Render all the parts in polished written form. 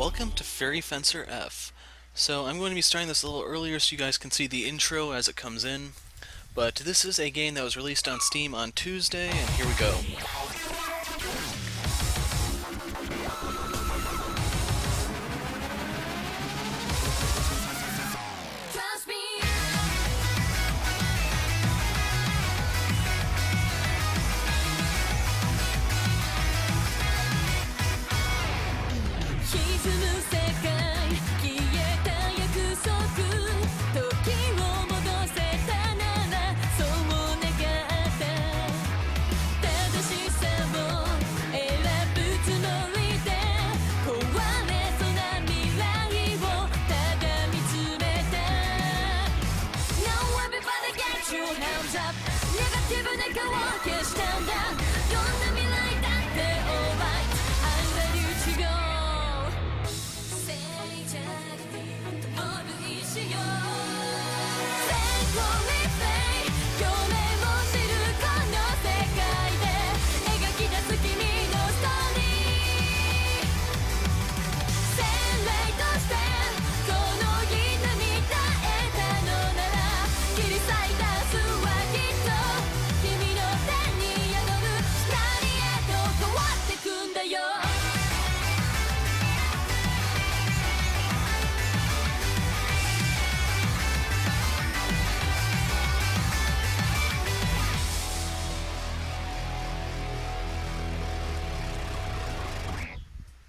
Welcome to Fairy Fencer F. So I'm going to be starting this a little earlier so you guys can see the intro as it comes in. But this is a game that was released on Steam on Tuesday, and here we go.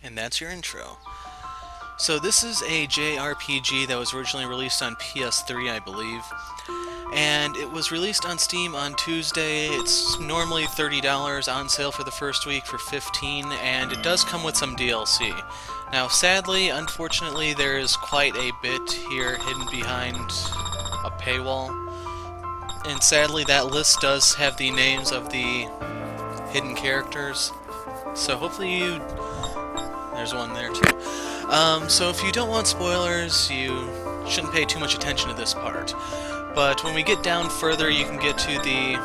And that's your intro. So this is a JRPG that was originally released on PS3, I believe. And it was released on Steam on Tuesday. It's normally $30 on sale for the first week for $15, and it does come with some DLC. Now, sadly, unfortunately, there is quite a bit here hidden behind a paywall. And sadly, that list does have the names of the hidden characters. So hopefully you... There's one there too. So if you don't want spoilers, you shouldn't pay too much attention to this part. But when we get down further, you can get to the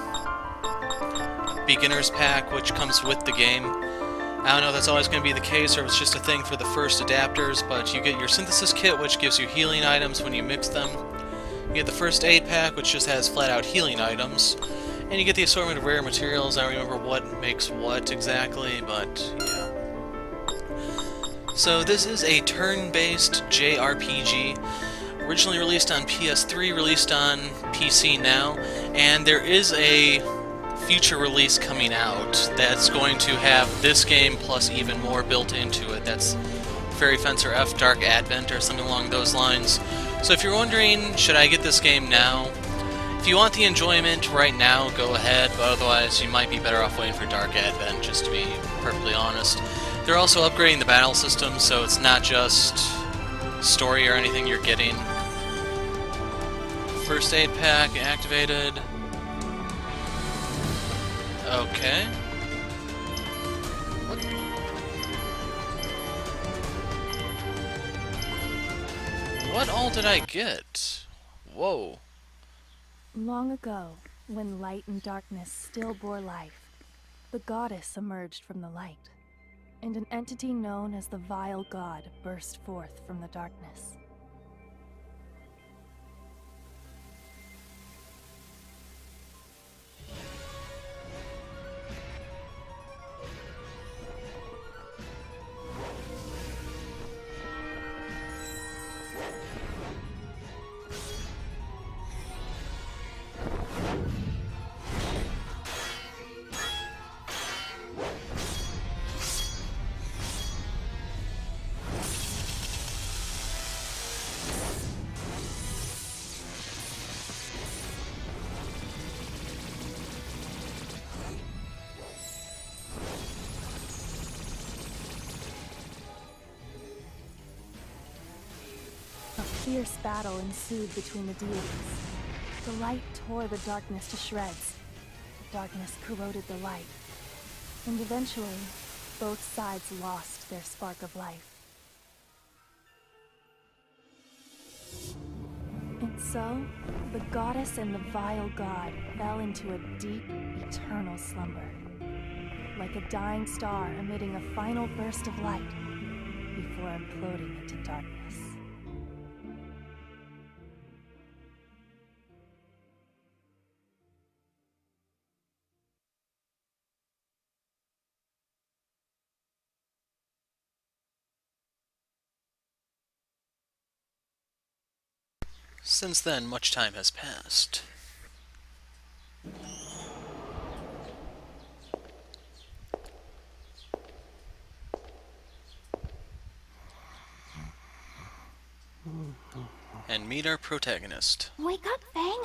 beginner's pack, which comes with the game. I don't know if that's always going to be the case or if it's just a thing for the first adapters, but you get your synthesis kit, which gives you healing items when you mix them. You get the first aid pack, which just has flat-out healing items. And you get the assortment of rare materials. I don't remember what makes what exactly, but yeah. So this is a turn-based JRPG, originally released on PS3, released on PC now, and there is a future release coming out that's going to have this game plus even more built into it. That's Fairy Fencer F Dark Advent or something along those lines. So if you're wondering, should I get this game now? If you want the enjoyment right now, go ahead, but otherwise you might be better off waiting for Dark Advent, just to be perfectly honest. They're also upgrading the battle system, so it's not just story or anything you're getting. First aid pack activated. Okay. What all did I get? Whoa. Long ago, when light and darkness still bore life, the goddess emerged from the light, and an entity known as the Vile God burst forth from the darkness. A fierce battle ensued between the deities. The light tore the darkness to shreds. The darkness corroded the light. And eventually, both sides lost their spark of life. And so, the goddess and the vile god fell into a deep, eternal slumber. Like a dying star emitting a final burst of light, before imploding into darkness. Since then, much time has passed. And meet our protagonist. Wake up, Fang!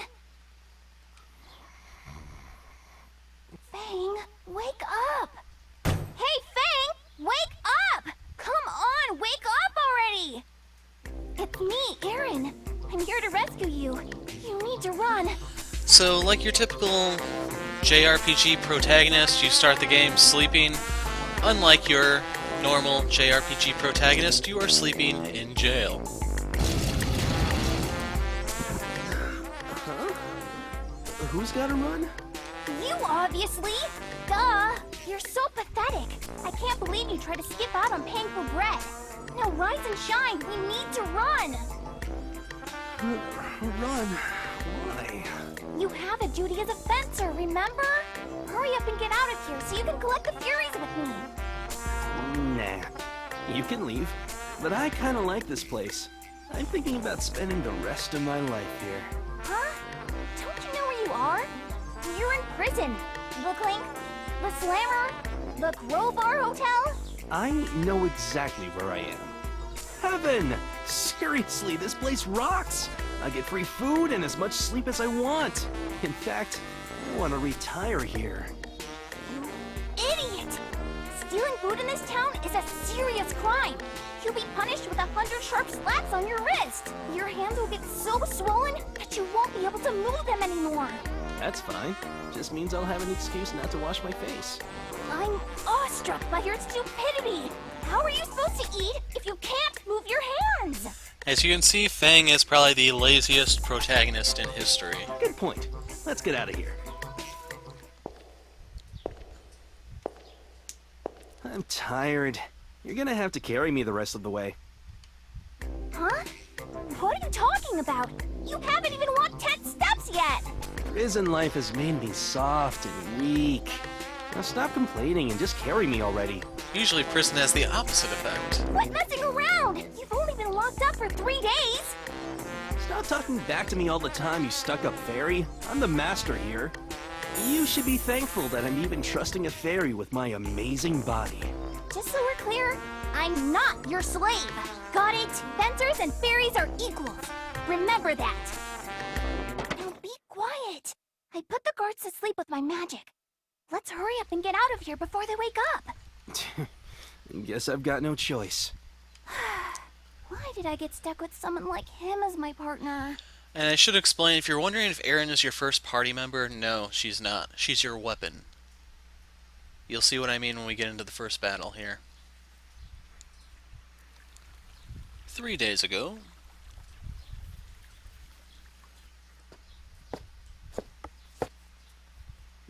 Fang, wake up! Hey, Fang! Wake up! Come on, wake up already! It's me, Aaron. I'm here to rescue you. You need to run. So, like your typical JRPG protagonist, you start the game sleeping. Unlike your normal JRPG protagonist, you are sleeping in jail. Huh? Who's gotta run? You, obviously! Duh! You're so pathetic. I can't believe you tried to skip out on paying for bread. Now rise and shine. We need to run. Run? Why? You have a duty as a fencer, remember? Hurry up and get out of here so you can collect the Furies with me. Nah. You can leave. But I kinda like this place. I'm thinking about spending the rest of my life here. Huh? Don't you know where you are? You're in prison. The Clink, the Slammer, the Crowbar Hotel. I know exactly where I am. Heaven! Seriously, this place rocks! I get free food and as much sleep as I want. In fact, I want to retire here. Idiot! Stealing food in this town is a serious crime. You'll be punished with 100 sharp slaps on your wrist. Your hands will get so swollen that you won't be able to move them anymore. That's fine. Just means I'll have an excuse not to wash my face. I'm awestruck by your stupidity. How are you supposed to eat if you can't move your hands? As you can see, Fang is probably the laziest protagonist in history. Good point. Let's get out of here. I'm tired. You're gonna have to carry me the rest of the way. Huh? What are you talking about? You haven't even walked 10 steps yet! Prison life has made me soft and weak. Now stop complaining and just carry me already. Usually prison has the opposite effect. Quit messing around! You've only been locked up for 3 days! Stop talking back to me all the time, you stuck-up fairy. I'm the master here. You should be thankful that I'm even trusting a fairy with my amazing body. Just so we're clear, I'm not your slave. Got it? Fencers and fairies are equals. Remember that. Now be quiet. I put the guards to sleep with my magic. Let's hurry up and get out of here before they wake up. Guess I've got no choice. Why did I get stuck with someone like him as my partner? And I should explain, if you're wondering if Erin is your first party member, no, she's not. She's your weapon. You'll see what I mean when we get into the first battle here. 3 days ago.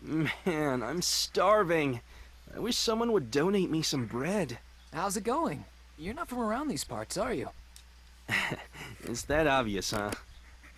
Man, I'm starving. I wish someone would donate me some bread. How's it going? You're not from around these parts, are you? It's that obvious, huh?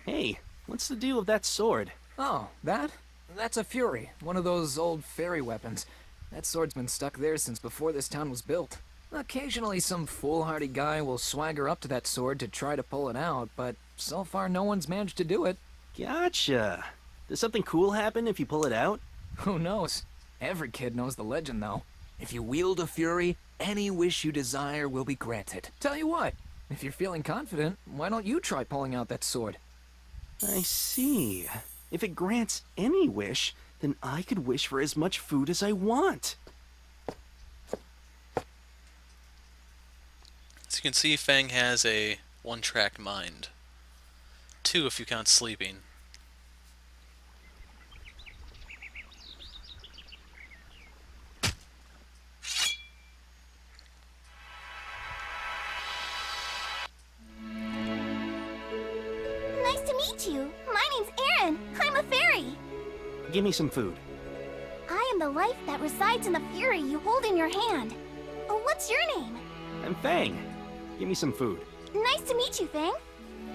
Hey, what's the deal with that sword? Oh, that? That's a Fury, one of those old fairy weapons. That sword's been stuck there since before this town was built. Occasionally some foolhardy guy will swagger up to that sword to try to pull it out, but so far no one's managed to do it. Gotcha. Does something cool happen if you pull it out? Who knows? Every kid knows the legend, though. If you wield a Fury, any wish you desire will be granted. Tell you what, if you're feeling confident, why don't you try pulling out that sword? I see. If it grants any wish, then I could wish for as much food as I want. As you can see, Fang has a one-track mind. 2 if you count sleeping. Nice to meet you. My name's Aaron. I'm a fairy. Give me some food. I am the life that resides in the Fury you hold in your hand. Oh, what's your name? I'm Fang. Give me some food. Nice to meet you, Fang.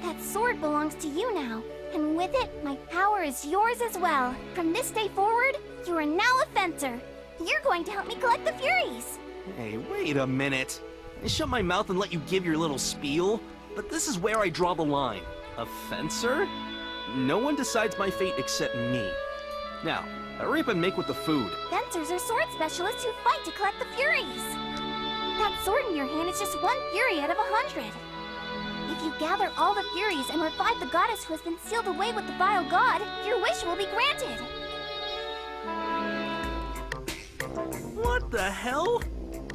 That sword belongs to you now, and with it, my power is yours as well. From this day forward, you are now a fencer. You're going to help me collect the Furies. Hey, wait a minute. I shut my mouth and let you give your little spiel, but this is where I draw the line. A fencer? No one decides my fate except me. Now, hurry up and make with the food. Fencers are sword specialists who fight to collect the Furies. That sword in your hand is just one Fury out of 100. If you gather all the Furies and revive the goddess who has been sealed away with the vile god, your wish will be granted. What the hell?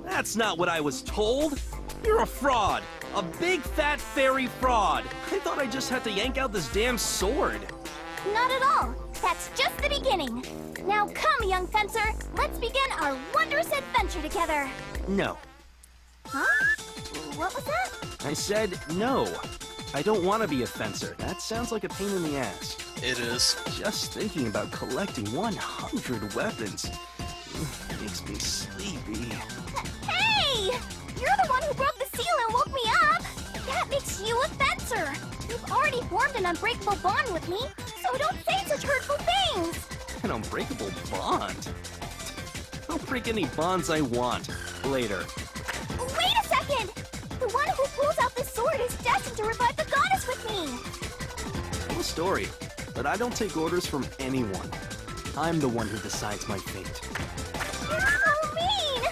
That's not what I was told. You're a fraud. A big fat fairy fraud. I thought I just had to yank out this damn sword. Not at all. That's just the beginning. Now come, young fencer. Let's begin our wondrous adventure together. No. Huh? What was that? I said no. I don't want to be a fencer. That sounds like a pain in the ass. It is. Just thinking about collecting 100 weapons makes me sleepy. Hey! You're the one who broke the seal and woke me up! That makes you a fencer! You've already formed an unbreakable bond with me, so don't say such hurtful things! An unbreakable bond? I'll break any bonds I want. Later. Wait a second! The one who pulls out this sword is destined to revive the goddess with me! Cool story, but I don't take orders from anyone. I'm the one who decides my fate. You're so mean!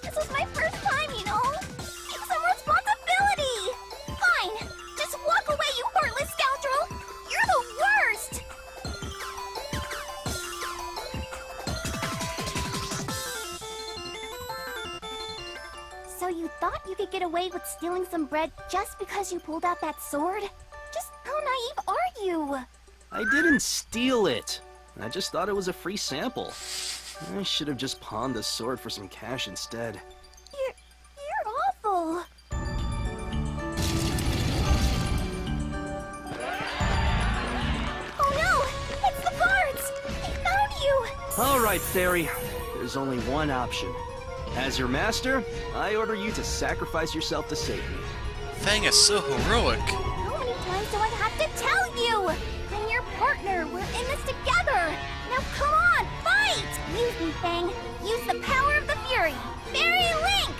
This was my first time, you know? Take some responsibility! Fine! Just walk away, you heartless scoundrel! You're the worst! So you thought you could get away with stealing some bread just because you pulled out that sword? Just how naive are you? I didn't steal it. I just thought it was a free sample. I should have just pawned the sword for some cash instead. You're awful. Oh no! It's the guards! They found you! All right, Fairy. There's only one option. As your master, I order you to sacrifice yourself to save me. Fang is so heroic. How many times do I have to tell you? I'm your partner. We're in this together. Now come on, fight! Use me, Fang. Use the power of the Fury. Fairy Link!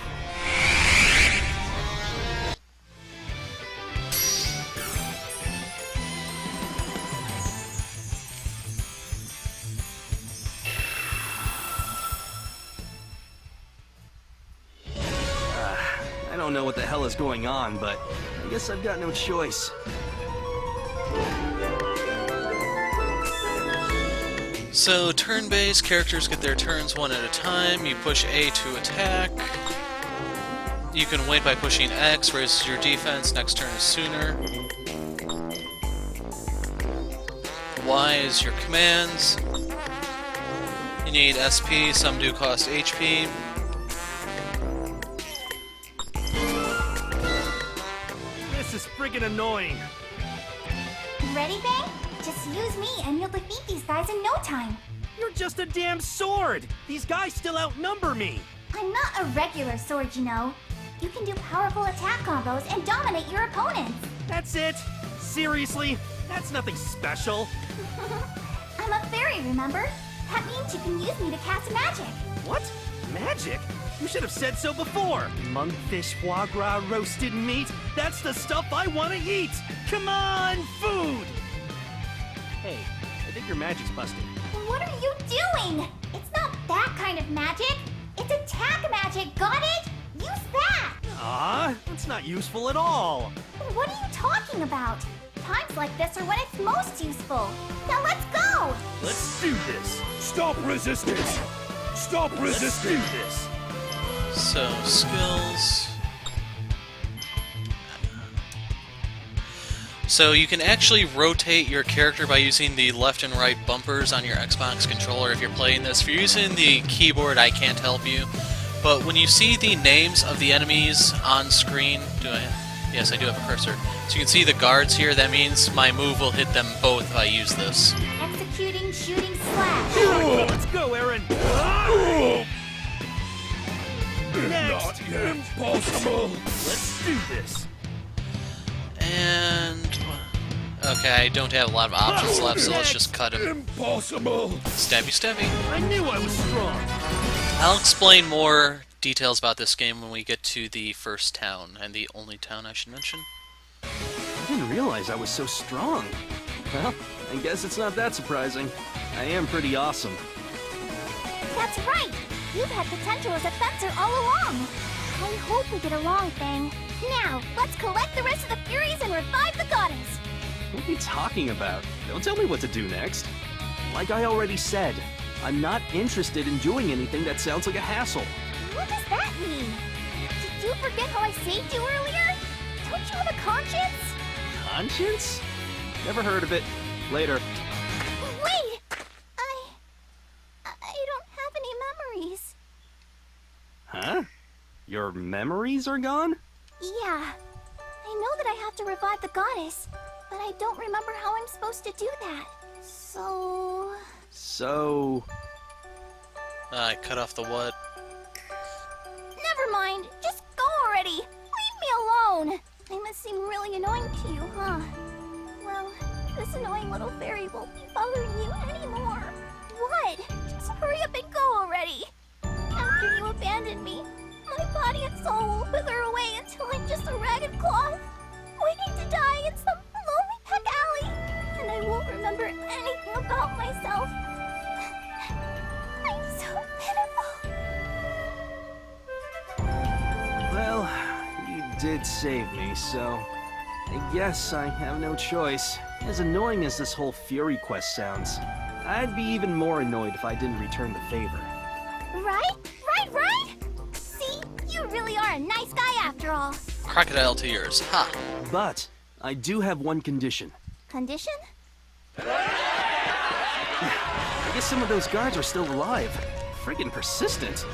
I don't know what the hell is going on, but I guess I've got no choice. So, turn-based, characters get their turns one at a time. You push A to attack. You can wait by pushing X, raises your defense, next turn is sooner. Y is your commands. You need SP, some do cost HP. This is friggin' annoying. Ready, Fang? Just use me and you'll defeat these guys in no time. You're just a damn sword! These guys still outnumber me! I'm not a regular sword, you know. You can do powerful attack combos and dominate your opponents. That's it? Seriously? That's nothing special. I'm a fairy, remember? That means you can use me to cast magic. What? Magic? You should have said so before. Monkfish, foie gras, roasted meat. That's the stuff I want to eat. Come on, food! Hey, I think your magic's busted. What are you doing? It's not that kind of magic. It's attack magic, got it? Use that! Ah, that's not useful at all. What are you talking about? Times like this are when it's most useful. Now let's go! Let's do this. Stop resistance! Stop Let's do resisting! this. So, skills. So you can actually rotate your character by using the left and right bumpers on your Xbox controller if you're playing this. If you're using the keyboard, I can't help you. But when you see the names of the enemies on screen, yes, I do have a cursor. So you can see the guards here. That means my move will hit them both if I use this. Executing shooting slash. Let's go, Aaron. Next! Impossible! Let's do this! And... okay, I don't have a lot of options left, so let's just cut him. Impossible! Stabby stabby. I knew I was strong! I'll explain more details about this game when we get to the first town, and the only town I should mention. I didn't realize I was so strong. Well, I guess it's not that surprising. I am pretty awesome. That's right! You've had potential as a fencer all along! I hope we get along, Fang. Now, let's collect the rest of the Furies and revive the goddess! What are you talking about? Don't tell me what to do next. Like I already said, I'm not interested in doing anything that sounds like a hassle. What does that mean? Did you forget how I saved you earlier? Don't you have a conscience? Conscience? Never heard of it. Later. Wait! I don't have any memories. Huh? Your memories are gone? Yeah. I know that I have to revive the goddess, but I don't remember how I'm supposed to do that. So... I cut off the what? Never mind. Just go already. Leave me alone. I must seem really annoying to you, huh? Well, this annoying little fairy won't be bothering you anymore. What? Just hurry up and go already. After you abandon me, my body and soul will wither away until I'm just a ragged cloth, waiting to die in some lonely back alley, and I won't remember anything about myself. I'm so pitiful. Well, you did save me, so... I guess I have no choice. As annoying as this whole Fury quest sounds, I'd be even more annoyed if I didn't return the favor. Right? See, you really are a nice guy after all. Crocodile tears. Ha! But, I do have one condition. Condition? I guess some of those guards are still alive. Friggin' persistent.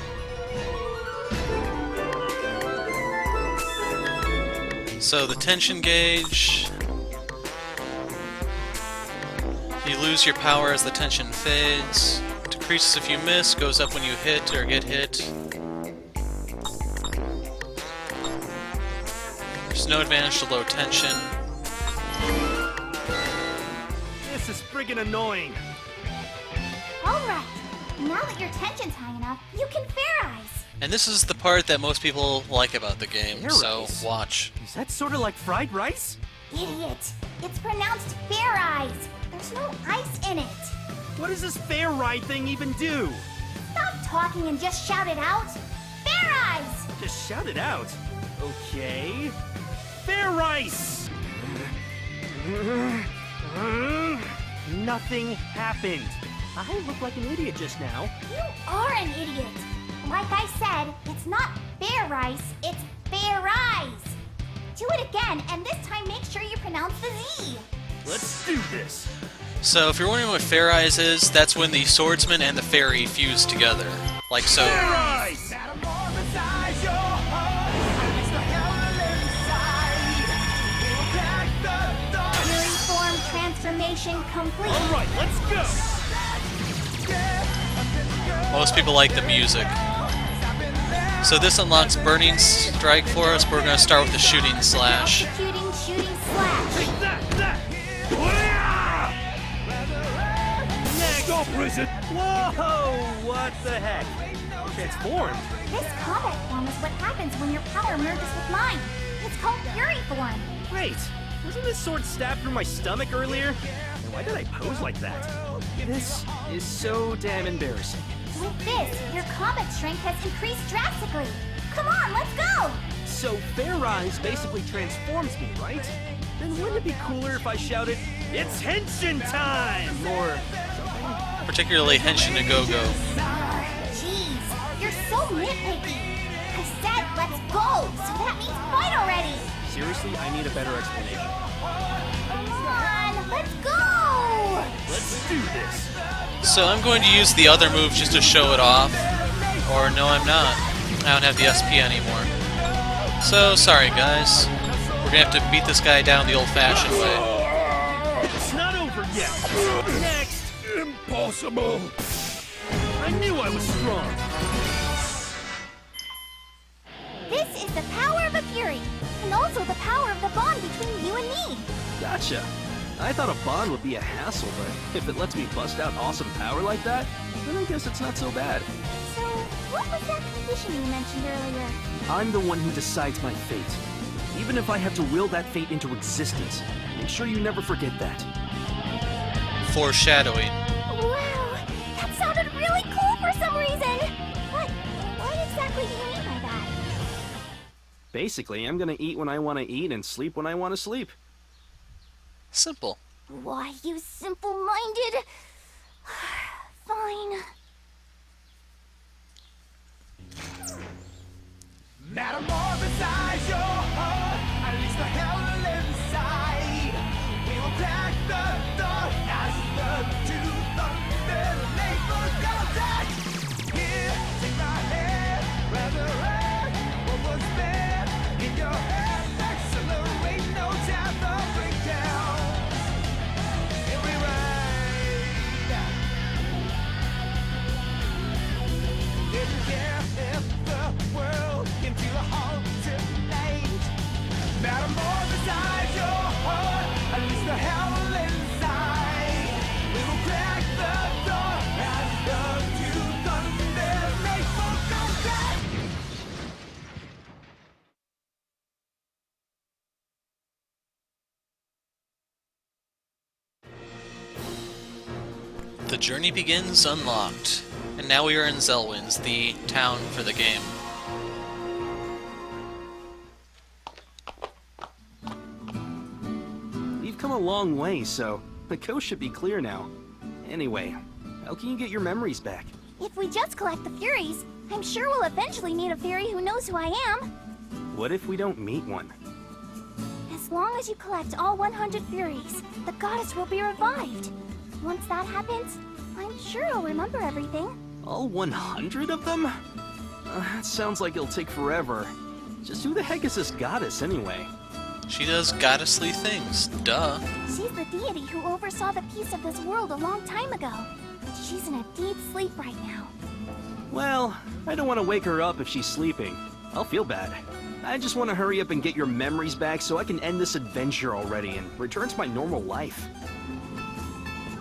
So the tension gauge... you lose your power as the tension fades. Decreases if you miss, goes up when you hit or get hit. There's no advantage to low tension. This is friggin' annoying. Alright. Now that your tension's high enough, you can fair eyes. And this is the part that most people like about the game, Fair so eyes? watch. Is that sort of like fried rice? Idiot. It's pronounced fair eyes. There's no ice in it. What does this fair ride thing even do? Stop talking and just shout it out. Fair eyes! Just shout it out. Okay. Fair rice! Nothing happened. I looked like an idiot just now. You are an idiot. Like I said, it's not fair rice, it's fair eyes. Do it again, and this time make sure you pronounce the Z. Let's do this. So if you're wondering what Fair Eyes is, that's when the swordsman and the fairy fuse together. Like so. Fair rice! Fury form transformation complete. Alright, let's go! Most people like the music. So this unlocks Burning Strike for us, but we're going to start with the Shooting Slash. Executing shooting slash. Stop resist! Whoa! What the heck? Transformed? This combat form is what happens when your power merges with mine. It's called Fury form. Wait, wasn't this sword stabbed through my stomach earlier? And why did I pose like that? This is so damn embarrassing. With this, your combat strength has increased drastically. Come on, let's go! So Fair Eyes basically transforms me, right? Then wouldn't it be cooler if I shouted, "It's Henshin time!" Or something? Particularly Henshin to Go-Go. Jeez, you're so nitpicky. I said let's go, so that means fight already. Seriously, I need a better explanation. Come on, let's go! Let's do this. So I'm going to use the other move just to show it off. Or no, I'm not. I don't have the SP anymore. So, sorry guys. We're gonna have to beat this guy down the old-fashioned way. It's not over yet. Next. Impossible! I knew I was strong. is the power of a Fury, and also the power of the bond between you and me. Gotcha. I thought a bond would be a hassle, but if it lets me bust out awesome power like that, then I guess it's not so bad. So, what was that condition you mentioned earlier? I'm the one who decides my fate. Even if I have to will that fate into existence, make sure you never forget that. Foreshadowing. Wow, that sounded really cool for some reason. What exactly do you mean by that? Basically, I'm gonna eat when I want to eat and sleep when I want to sleep. Simple. Why, you simple-minded... Fine. Metamorphosize your heart, unleash the hell inside. We will crack the door as the two thunder labor contact. Here, take my hand, resurrect what was there in your head. Accelerate, no time for breakdowns. Here we ride. Didn't care if the world can feel a halt tonight. Metamorphosize your heart, unleash the hell inside. We will crack the door as the two thunder make for contact. The journey begins unlocked. And now we are in Zelwyn's, the town for the game. We've come a long way, so the coast should be clear now. Anyway, how can you get your memories back? If we just collect the Furies, I'm sure we'll eventually meet a fairy who knows who I am. What if we don't meet one? As long as you collect all 100 Furies, the goddess will be revived. Once that happens, I'm sure I'll remember everything. All 100 of them? That sounds like it'll take forever. Just who the heck is this goddess, anyway? She does goddessly things, duh. She's the deity who oversaw the peace of this world a long time ago. But she's in a deep sleep right now. Well, I don't want to wake her up if she's sleeping. I'll feel bad. I just want to hurry up and get your memories back so I can end this adventure already and return to my normal life.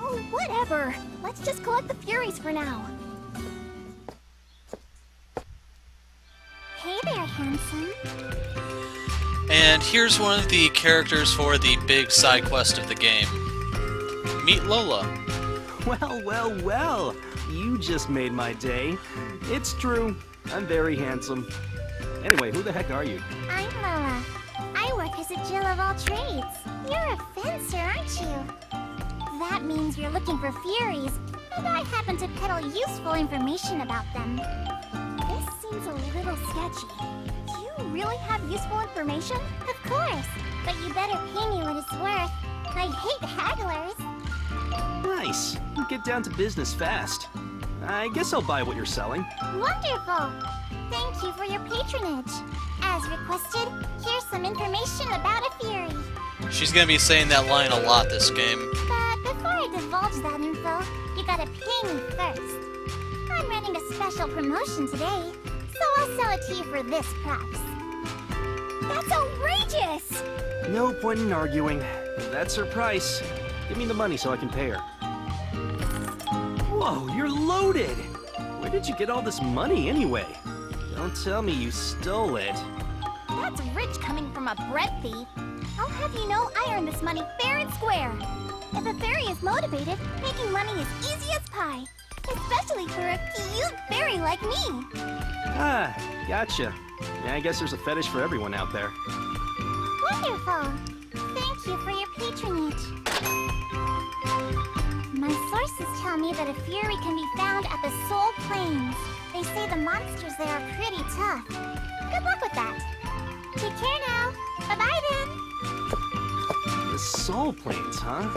Oh, whatever. Let's just collect the Furies for now. Hey there, handsome. And here's one of the characters for the big side quest of the game. Meet Lola. Well, well, well. You just made my day. It's true. I'm very handsome. Anyway, who the heck are you? I'm Lola. I work as a Jill of all trades. You're a fencer, aren't you? That means you're looking for Furies, and I happen to peddle useful information about them. This seems a little sketchy. Do you really have useful information? Of course, but you better pay me what it's worth. I hate hagglers. Nice. You get down to business fast. I guess I'll buy what you're selling. Wonderful! Thank you for your patronage. As requested, here's some information about a Fury. She's gonna be saying that line a lot this game. But before I divulge that info, you gotta pay me first. I'm running a special promotion today, so I'll sell it to you for this price. That's outrageous! No point in arguing. That's her price. Give me the money so I can pay her. Whoa, you're loaded! Where did you get all this money anyway? Don't tell me you stole it. That's rich coming from a bread thief. I'll have you know I earned this money fair and square. If a fairy is motivated, making money is easy as pie. Especially for a cute fairy like me. Ah, gotcha. Yeah, I guess there's a fetish for everyone out there. Wonderful. Thank you for your patronage. My sources tell me that a Fury can be found at the Soul Plains. They say the monsters there are pretty tough. Good luck with that. Take care now. Bye-bye then. The Soul Plains, huh?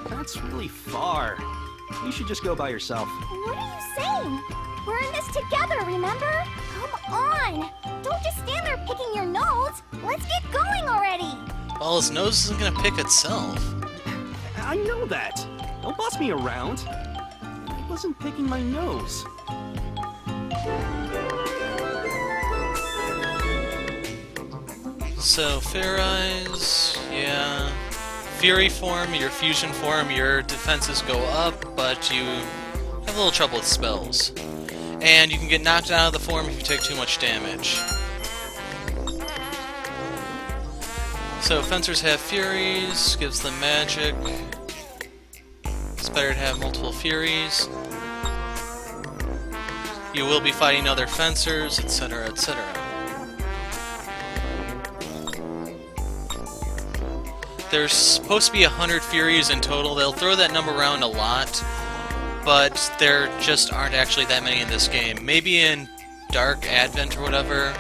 That's really far. You should just go by yourself. What are you saying? We're in this together, remember? Come on. Don't just stand there picking your nose. Let's get going already. Well, his nose isn't gonna pick itself. I know that. Don't boss me around. I wasn't picking my nose. So, Fair Eyes, yeah. Fury form, your fusion form, your defenses go up, but you have a little trouble with spells. And you can get knocked out of the form if you take too much damage. So, fencers have Furies, gives them magic. It's better to have multiple Furies. You will be fighting other fencers, etc., etc. There's supposed to be 100 Furies in total. They'll throw that number around a lot, but there just aren't actually that many in this game. Maybe in Dark Advent or whatever,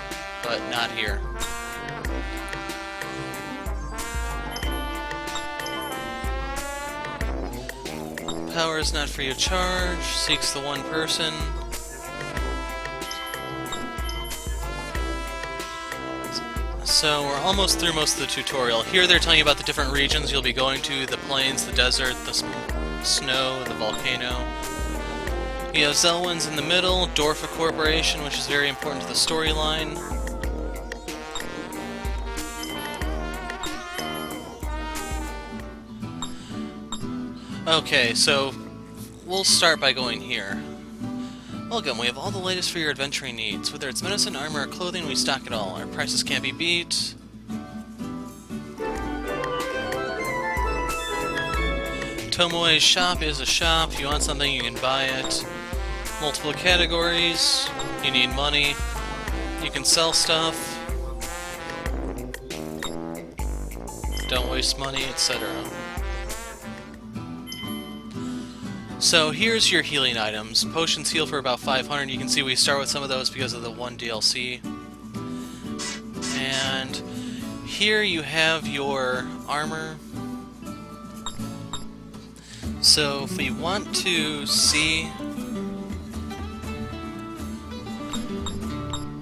but not here. Power is not free of charge, seeks the one person. So we're almost through most of the tutorial. Here they're telling you about the different regions you'll be going to, the plains, the desert, the snow, the volcano. You have Zelwyn's in the middle, Dorfa Corporation, which is very important to the storyline. Okay, so we'll start by going here. Welcome, we have all the latest for your adventuring needs. Whether it's medicine, armor, or clothing, we stock it all. Our prices can't be beat. Tomoe's shop is a shop. If you want something, you can buy it. Multiple categories. You need money. You can sell stuff. Don't waste money, etc. So here's your healing items. Potions heal for about 500. You can see we start with some of those because of the one DLC. And here you have your armor. So if we want to see...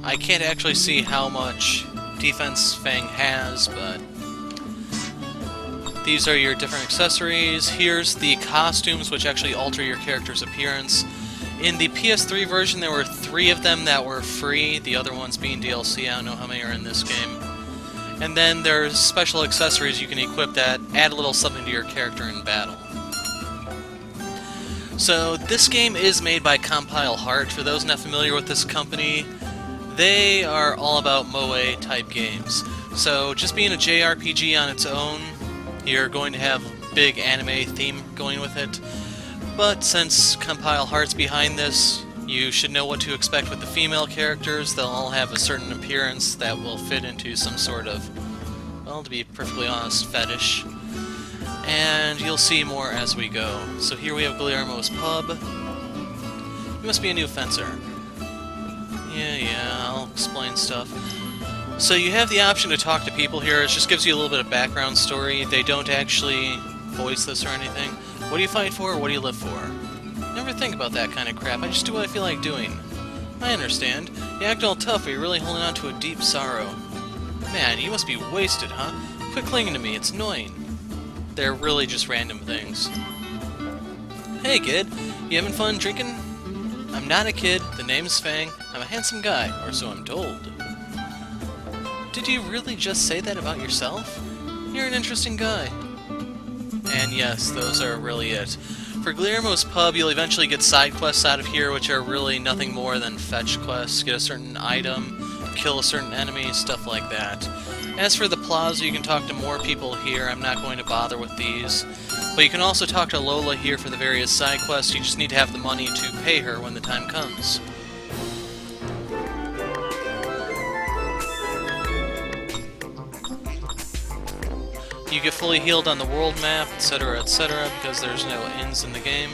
I can't actually see how much defense Fang has, but... These are your different accessories. Here's the costumes, which actually alter your character's appearance. In the PS3 version, there were 3 of them that were free, the other ones being DLC. I don't know how many are in this game. And then there's special accessories you can equip that add a little something to your character in battle. So this game is made by Compile Heart. For those not familiar with this company, they are all about Moe-type games. So just being a JRPG on its own, you're going to have a big anime theme going with it. But since Compile Heart's behind this, you should know what to expect with the female characters. They'll all have a certain appearance that will fit into some sort of, well, to be perfectly honest, fetish. And you'll see more as we go. So here we have Guillermo's pub. You must be a new fencer. Yeah, I'll explain stuff. So you have the option to talk to people here. It just gives you a little bit of background story. They don't actually voice this or anything. What do you fight for? What do you live for? Never think about that kind of crap. I just do what I feel like doing. I understand. You act all tough, but you're really holding on to a deep sorrow. Man, you must be wasted, huh? Quit clinging to me. It's annoying. They're really just random things. Hey, kid. You having fun drinking? I'm not a kid. The name's Fang. I'm a handsome guy, or so I'm told. Did you really just say that about yourself? You're an interesting guy. And yes, those are really it. For Guillermo's pub, you'll eventually get side quests out of here, which are really nothing more than fetch quests. Get a certain item, kill a certain enemy, stuff like that. As for the plaza, you can talk to more people here. I'm not going to bother with these. But you can also talk to Lola here for the various side quests. You just need to have the money to pay her when the time comes. You get fully healed on the world map, etc., etc., because there's no inns in the game.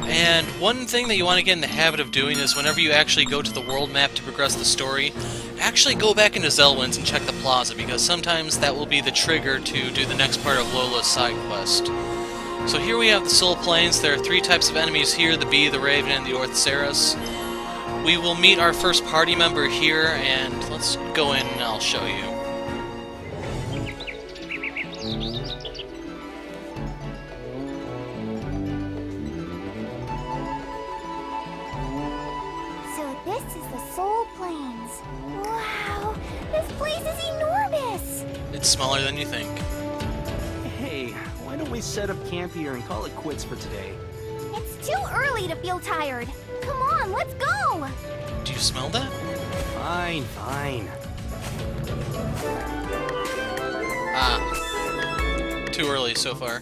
And one thing that you want to get in the habit of doing is whenever you actually go to the world map to progress the story, actually go back into Zelwyn's and check the plaza, because sometimes that will be the trigger to do the next part of Lola's side quest. So here we have the Soul Plains. There are 3 types of enemies here, the Bee, the Raven, and the Orthceras. We will meet our first party member here, and let's go in and I'll show you. So this is the Soul Plains. Wow, It's smaller than you think. Hey, why don't we set up camp here and call it quits for today? It's too early to feel tired. Come on, let's go! Do you smell that? Fine, fine. Ah. Too early so far.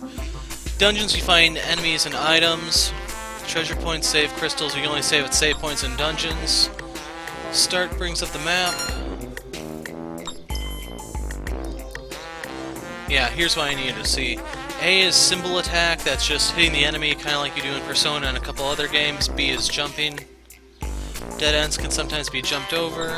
Dungeons, you find enemies and items. Treasure points, save crystals. You can only save at save points in dungeons. Start brings up the map. Yeah, here's what I needed to see. A is symbol attack, that's just hitting the enemy, kind of like you do in Persona and a couple other games. B is jumping. Dead ends can sometimes be jumped over.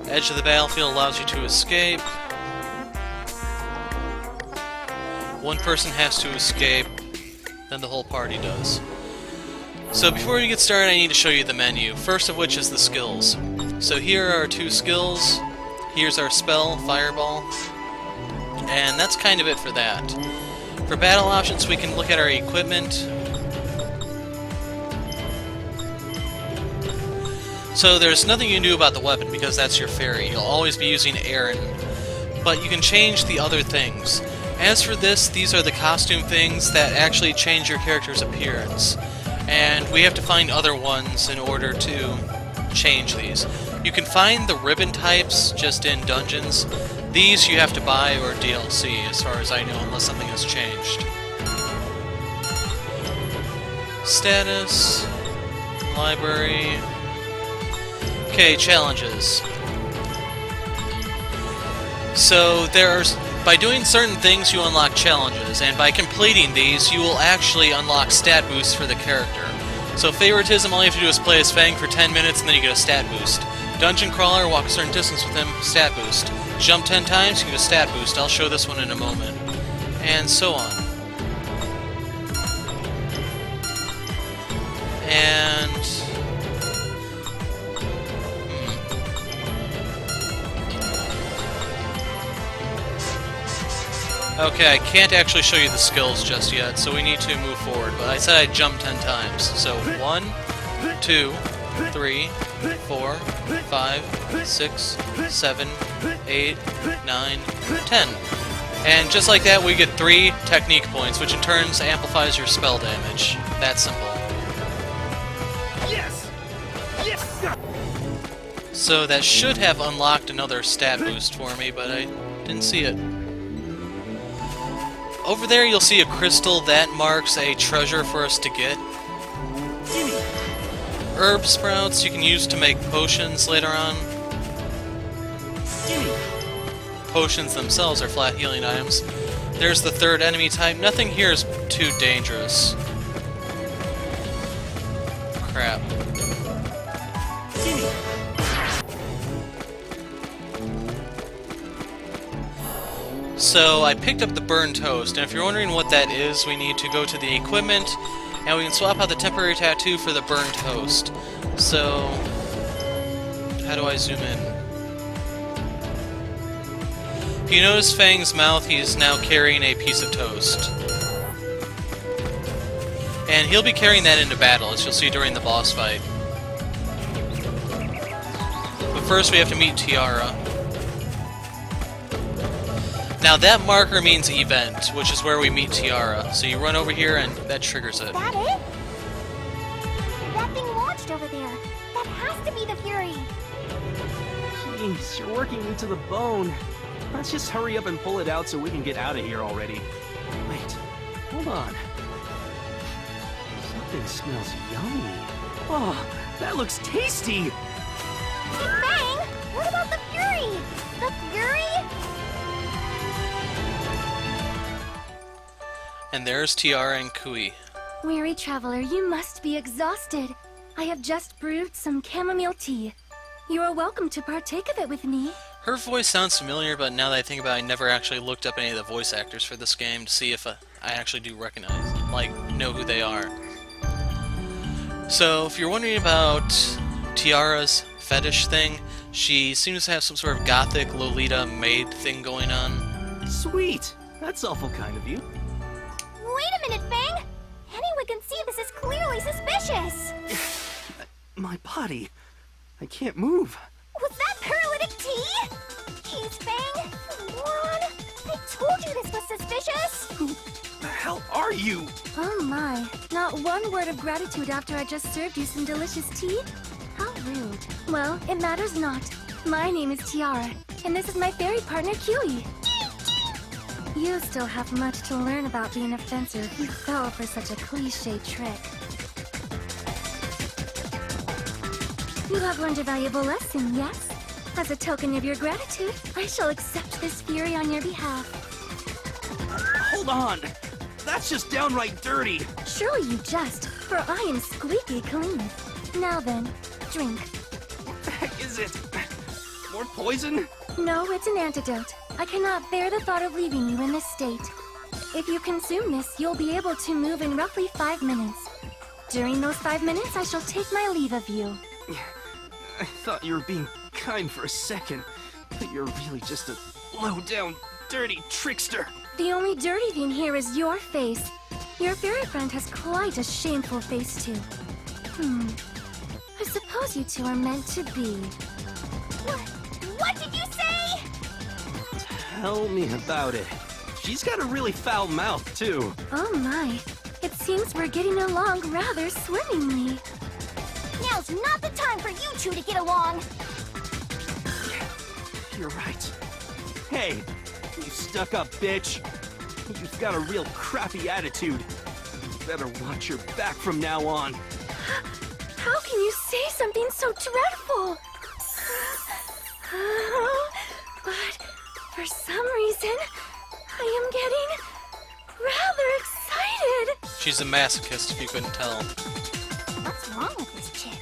Edge of the battlefield allows you to escape. One person has to escape, then the whole party does. So before we get started, I need to show you the menu, first of which is the skills. So here are our 2 skills. Here's our spell, Fireball. And that's kind of it for that. For battle options, we can look at our equipment. So there's nothing you can do about the weapon because that's your fairy. You'll always be using Aaron. But you can change the other things. As for this, these are the costume things that actually change your character's appearance. And we have to find other ones in order to change these. You can find the ribbon types just in dungeons. These you have to buy or DLC, as far as I know, unless something has changed. Status, library. Okay, challenges. So by doing certain things you unlock challenges, and by completing these you will actually unlock stat boosts for the character. So favoritism, all you have to do is play as Fang for 10 minutes and then you get a stat boost. Dungeon crawler, walk a certain distance with him, stat boost. Jump 10 times, you get a stat boost. I'll show this one in a moment. And so on. And... Okay, I can't actually show you the skills just yet, so we need to move forward. But I said I'd jump 10 times. So 1, 2, 3, 4, 5, 6, 7, 8, 9, 10. And just like that, we get 3 technique points, which in turn amplifies your spell damage. That simple. Yes! Yes! So that should have unlocked another stat boost for me, but I didn't see it. Over there you'll see a crystal that marks a treasure for us to get. Herb sprouts you can use to make potions later on. Potions themselves are flat healing items. There's the 3rd enemy type. Nothing here is too dangerous. Crap. So I picked up the burned toast, and if you're wondering what that is, we need to go to the equipment, and we can swap out the temporary tattoo for the burned toast. So, how do I zoom in? If you notice Fang's mouth, he's now carrying a piece of toast. And he'll be carrying that into battle, as you'll see during the boss fight. But first we have to meet Tiara. Now that marker means event, which is where we meet Tiara. So you run over here and that triggers it. That it? That thing launched over there. That has to be the Fury. Jeez, you're working me to the bone. Let's just hurry up and pull it out so we can get out of here already. Wait, hold on. Something smells yummy. Oh, that looks tasty! Hey, Fang! What about the Fury? The Fury? And there's Tiara and Kui. Weary traveler, you must be exhausted. I have just brewed some chamomile tea. You are welcome to partake of it with me. Her voice sounds familiar, but now that I think about it, I never actually looked up any of the voice actors for this game to see if I actually do recognize, know who they are. So, if you're wondering about Tiara's fetish thing, she seems to have some sort of gothic Lolita maid thing going on. Sweet! That's awful kind of you. Wait a minute, Fang! Anyone can see this is my body. I can't move. Was that paralytic tea? Jeez, Fang! Moron! I told you this was suspicious! Who the hell are you? Oh my, not one word of gratitude after I just served you some delicious tea? How rude. Well, it matters not. My name is Tiara, and this is my fairy partner, Kiwi. You still have much to learn about being a fencer if you fell for such a cliché trick. You have learned a valuable lesson, yes? As a token of your gratitude, I shall accept this fury on your behalf. Hold on. That's just downright dirty. Surely you jest, for I am squeaky clean. Now then, drink. What the heck is it? More poison? No, it's an antidote. I cannot bear the thought of leaving you in this state. If you consume this, you'll be able to move in roughly 5 minutes. During those 5 minutes, I shall take my leave of you. I thought you were being kind for a second, but you're really just a low-down, dirty trickster. The only dirty thing here is your face. Your fairy friend has quite a shameful face, too. I suppose you two are meant to be. What did you say? Tell me about it. She's got a really foul mouth, too. Oh my, it seems we're getting along rather swimmingly. Now's not the time for you two to get along! You're right. Hey, you stuck-up bitch. You've got a real crappy attitude. You better watch your back from now on. How can you say something so dreadful? But for some reason, I am getting rather excited. She's a masochist, if you couldn't tell. What's wrong with this chick?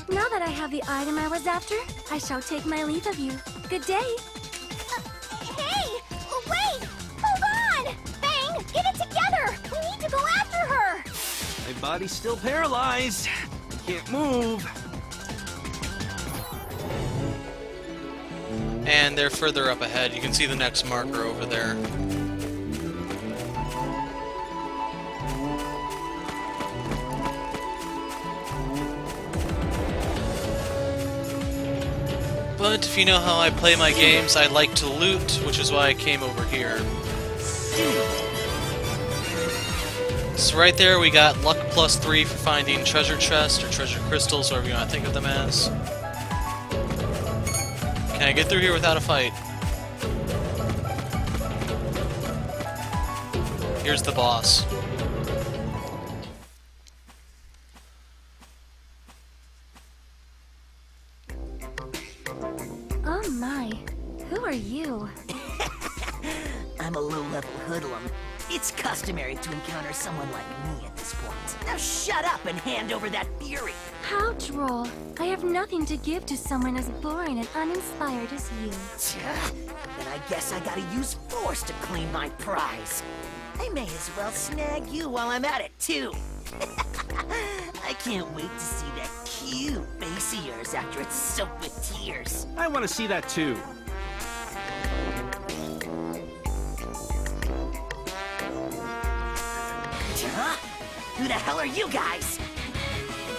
Now that I have the item I was after, I shall take my leave of you. Good day. Hey! Wait! Hold on! Fang, get it together! We need to go after her! My body's still paralyzed. I can't move. And they're further up ahead. You can see the next marker over there. But if you know how I play my games, I like to loot, which is why I came over here. So right there we got luck +3 for finding treasure chests or treasure crystals, whatever you want to think of them as. Can I get through here without a fight? Here's the boss. Oh my, who are you? I'm a low-level hoodlum. It's customary to encounter someone like me at this point. Now shut up and hand over that fury! How droll. I have nothing to give to someone as boring and uninspired as you. Then I guess I gotta use force to claim my prize. I may as well snag you while I'm at it, too. I can't wait to see that cute face of yours after it's soaked with tears. I want to see that, too. Huh? Who the hell are you guys?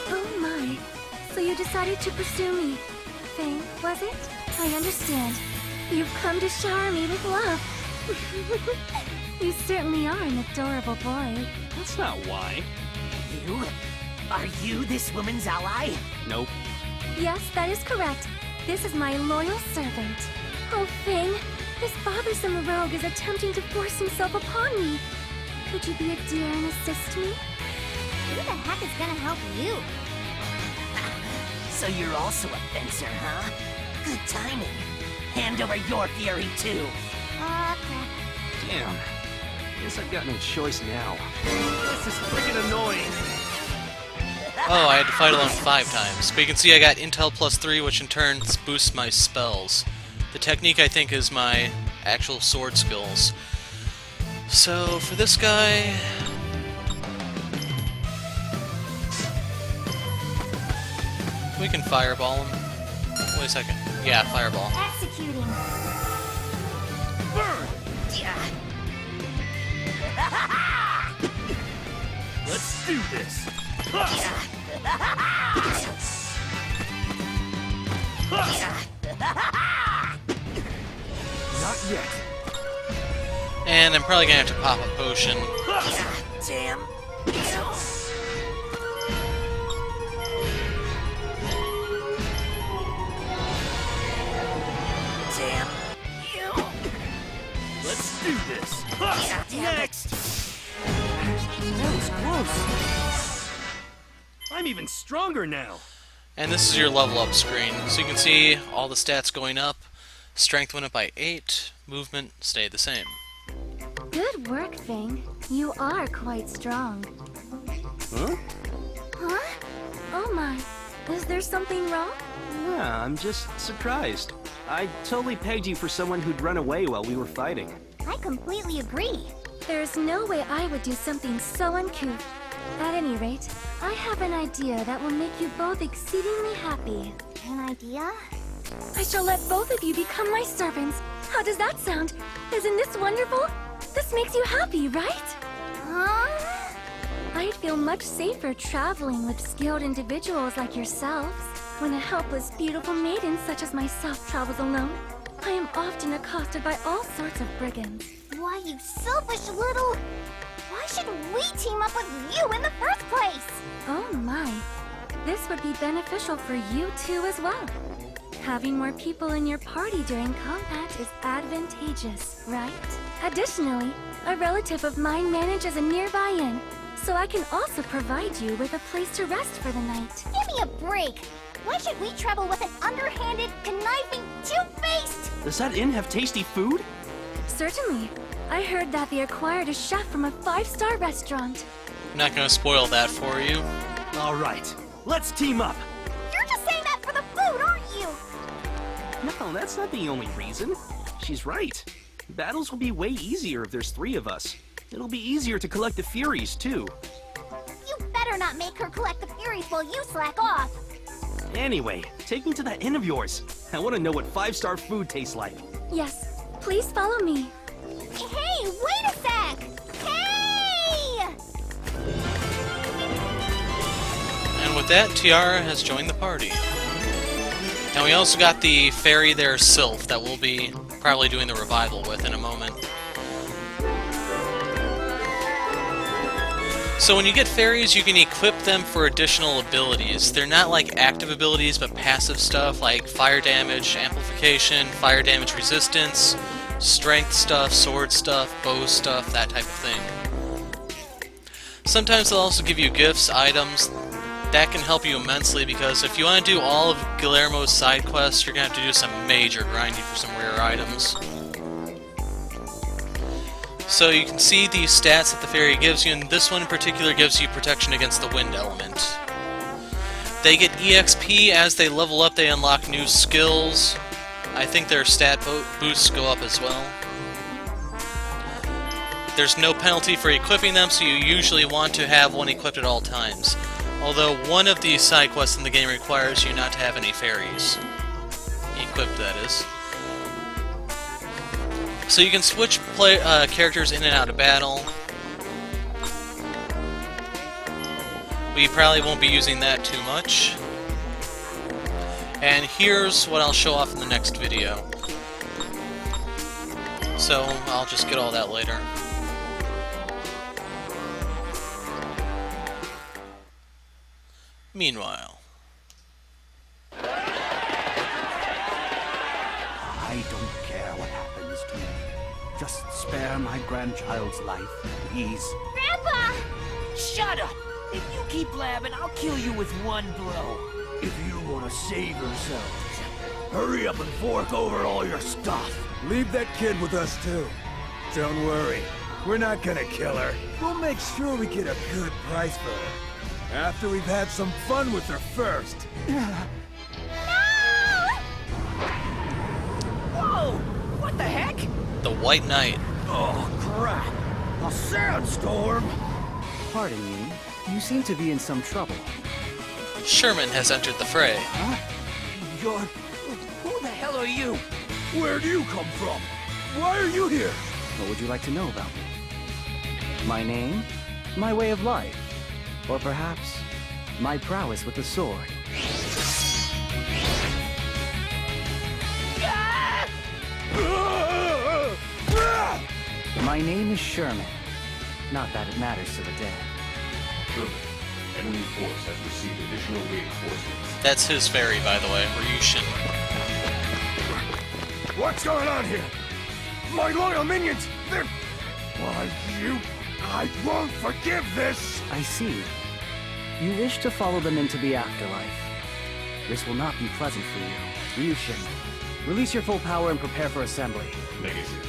Oh my, so you decided to pursue me. Fang, was it? I understand. You've come to shower me with love. You certainly are an adorable boy. That's not why. You? Are you this woman's ally? Nope. Yes, that is correct. This is my loyal servant. Oh, Fang, this bothersome rogue is attempting to force himself upon me. Could you be a dear and assist me? Who the heck is gonna help you? So you're also a fencer, huh? Good timing. Hand over your fury, too. Crap. Damn. Guess I've got no choice now. This is freaking annoying. Oh, I had to fight alone 5 times. But you can see I got Intel +3, which in turn boosts my spells. The technique, I think, is my actual sword skills. So, for this guy... we can fireball him. Wait a second. Yeah, fireball. Executing. Burn! Yeah. Let's do this. Yeah. Not yet. And I'm probably gonna have to pop a potion. Damn. Damn. Let's do this. Damn it. Next. That was close. I'm even stronger now. And this is your level up screen. So you can see all the stats going up. Strength went up by 8, movement stayed the same. Good work, Fang. You are quite strong. Huh? Huh? Oh my. Is there something wrong? Yeah, I'm just surprised. I totally pegged you for someone who'd run away while we were fighting. I completely agree. There's no way I would do something so uncouth. At any rate, I have an idea that will make you both exceedingly happy. An idea? I shall let both of you become my servants. How does that sound? Isn't this wonderful? This makes you happy, right? Huh? I'd feel much safer traveling with skilled individuals like yourselves. When a helpless, beautiful maiden such as myself travels alone, I am often accosted by all sorts of brigands. Why, you selfish little... Why should we team up with you in the first place? Oh my. This would be beneficial for you too as well. Having more people in your party during combat is advantageous, right? Additionally, a relative of mine manages a nearby inn, so I can also provide you with a place to rest for the night. Give me a break! Why should we travel with an underhanded, conniving, two-faced... Does that inn have tasty food? Certainly. I heard that they acquired a chef from a 5-star restaurant. I'm not gonna spoil that for you. All right, let's team up. You're just saying that for the food, aren't you? No, that's not the only reason. She's right. Battles will be way easier if there's 3 of us. It'll be easier to collect the Furies, too. You better not make her collect the Furies while you slack off. Anyway, take me to that inn of yours. I want to know what 5-star food tastes like. Yes, please follow me. Hey, wait a sec! Hey! And with that, Tiara has joined the party. And we also got the fairy there, Sylph, that we'll be probably doing the revival with in a moment. So when you get fairies, you can equip them for additional abilities. They're not like active abilities, but passive stuff like fire damage, amplification, fire damage resistance, strength stuff, sword stuff, bow stuff, that type of thing. Sometimes they'll also give you gifts, items. That can help you immensely because if you want to do all of Guillermo's side quests, you're going to have to do some major grinding for some rare items. So you can see the stats that the fairy gives you, and this one in particular gives you protection against the wind element. They get EXP as they level up, they unlock new skills. I think their stat boosts go up as well. There's no penalty for equipping them, so you usually want to have one equipped at all times. Although one of the side quests in the game requires you not to have any fairies. Equipped, that is. So you can switch characters in and out of battle. We probably won't be using that too much. And here's what I'll show off in the next video. So I'll just get all that later. Meanwhile. I don't care what happens to me. Just spare my grandchild's life, please. Grandpa! Shut up! If you keep blabbing, I'll kill you with one blow. If you want to save yourselves, hurry up and fork over all your stuff. Leave that kid with us too. Don't worry, we're not gonna kill her. We'll make sure we get a good price for her. After we've had some fun with her first. Whoa! What the heck? The White Knight. Oh, crap. A sandstorm? Pardon me, you seem to be in some trouble. Sherman has entered the fray. You're... Who the hell are you? Where'd you come from? Why are you here? What would you like to know about me? My name? My way of life? Or perhaps, my prowess with the sword? My name is Sherman. Not that it matters to the dead. Good. Enemy force has received additional reinforcements. That's his fairy, by the way, Ryushin. What's going on here? My loyal minions, they're... Why, I won't forgive this! I see. You wish to follow them into the afterlife. This will not be pleasant for you. Ryushin, release your full power and prepare for assembly. Negative.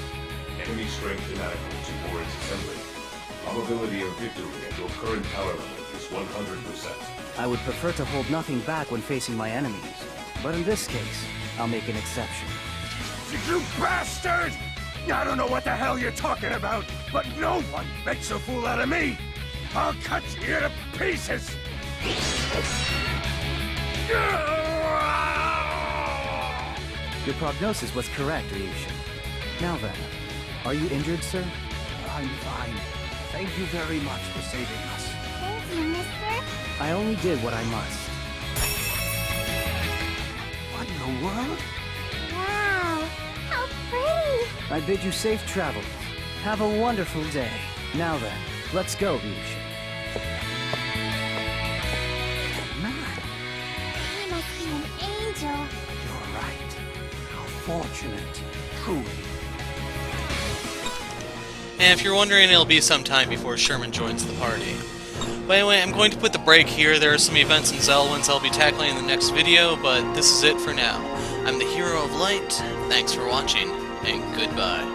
Enemy strength inadequate to warrant assembly. Probability of victory at your current power level is 100%. I would prefer to hold nothing back when facing my enemies. But in this case, I'll make an exception. You bastard! I don't know what the hell you're talking about, but no one makes a fool out of me! I'll cut you to pieces! Your prognosis was correct, Ryushin. Now then, are you injured, sir? I'm fine. Thank you very much for saving us. Thank you, mister. I only did what I must. What in the world? Wow, how pretty! I bid you safe travels. Have a wonderful day. Now then, let's go, Ryushin. Man, He must be an angel. you're right. How fortunate. Truly. And if you're wondering, it'll be some time before Sherman joins the party. But anyway, I'm going to put the break here. There are some events in Zelwyn's I'll be tackling in the next video, but this is it for now. I'm the Hero of Light, thanks for watching, and goodbye.